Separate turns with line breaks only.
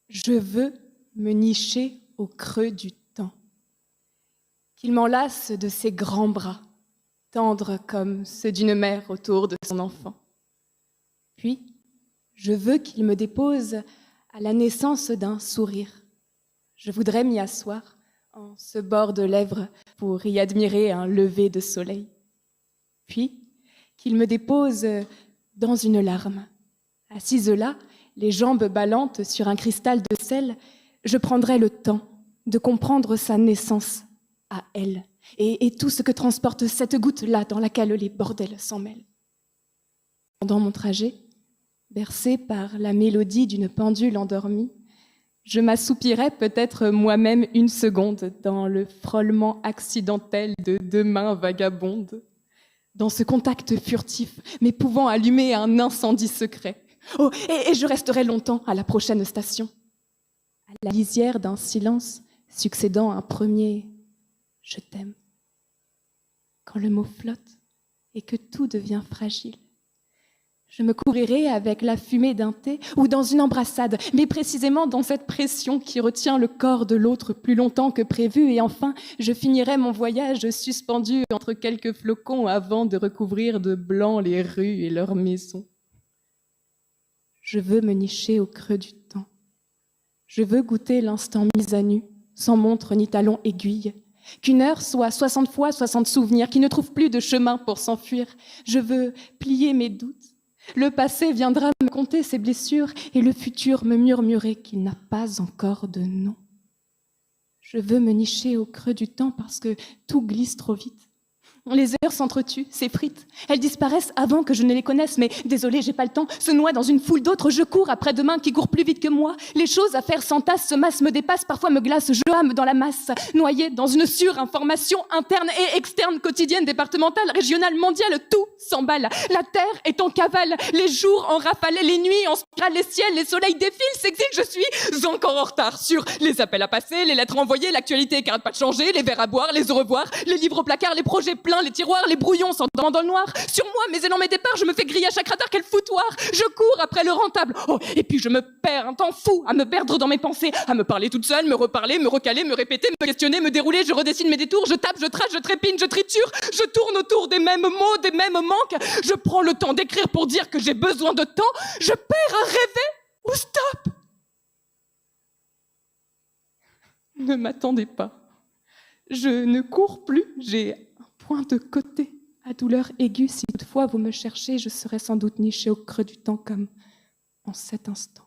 Je veux me nicher au creux du temps, qu'il m'enlace de ses grands bras, tendres comme ceux d'une mère autour de son enfant. Puis, je veux qu'il me dépose à la naissance d'un sourire. Je voudrais m'y asseoir en ce bord de lèvres pour y admirer un lever de soleil. Puis, qu'il me dépose dans une larme. Assise là, les jambes ballantes sur un cristal de sel, je prendrai le temps de comprendre sa naissance à elle et tout ce que transporte cette goutte-là dans laquelle les bordels s'en mêlent. Pendant mon trajet, bercé par la mélodie d'une pendule endormie, je m'assoupirais peut-être moi-même une seconde dans le frôlement accidentel de deux mains vagabondes, dans ce contact furtif, mais pouvant allumer un incendie secret. Oh, et je resterai longtemps à la prochaine station, à la lisière d'un silence succédant un premier « je t'aime ». Quand le mot flotte et que tout devient fragile, je me couvrirai avec la fumée d'un thé ou dans une embrassade, mais précisément dans cette pression qui retient le corps de l'autre plus longtemps que prévu, et enfin, je finirai mon voyage suspendu entre quelques flocons avant de recouvrir de blanc les rues et leurs maisons. Je veux me nicher au creux du temps. Je veux goûter l'instant mis à nu, sans montre ni talon aiguille, qu'une heure soit 60 fois 60 souvenirs, qui ne trouvent plus de chemin pour s'enfuir. Je veux plier mes doutes. Le passé viendra me conter ses blessures et le futur me murmurer qu'il n'a pas encore de nom. Je veux me nicher au creux du temps parce que tout glisse trop vite. Les heures s'entretuent, s'effritent, elles disparaissent avant que je ne les connaisse, mais désolé, j'ai pas le temps, se noie dans une foule d'autres, je cours après demain qui court plus vite que moi. Les choses à faire s'entassent, se massent, me dépassent, parfois me glacent, je hame dans la masse, noyée dans une surinformation interne et externe, quotidienne, départementale, régionale, mondiale, tout s'emballe. La terre est en cavale, les jours en rafale, les nuits en spirale, les ciels, les soleils défilent, s'exilent, je suis encore en retard sur les appels à passer, les lettres envoyées, l'actualité qui arrête pas de changer, les verres à boire, les au revoir, les livres au placard, les projets pleins, les tiroirs, les brouillons s'endorment dans le noir. Sur moi, mes élans, mes départs, je me fais griller à chaque radar, quel foutoir. Je cours après le rentable. Oh, et puis je me perds un temps fou à me perdre dans mes pensées, à me parler toute seule, me reparler, me recaler, me répéter, me questionner, me dérouler, je redessine mes détours, je tape, je trace, je trépine, je triture, je tourne autour des mêmes mots, des mêmes manques. Je prends le temps d'écrire pour dire que j'ai besoin de temps. Je perds à rêver ou stop. Ne m'attendez pas. Je ne cours plus, j'ai point de côté, à douleur aiguë, si toutefois vous me cherchez, je serai sans doute nichée au creux du temps comme en cet instant.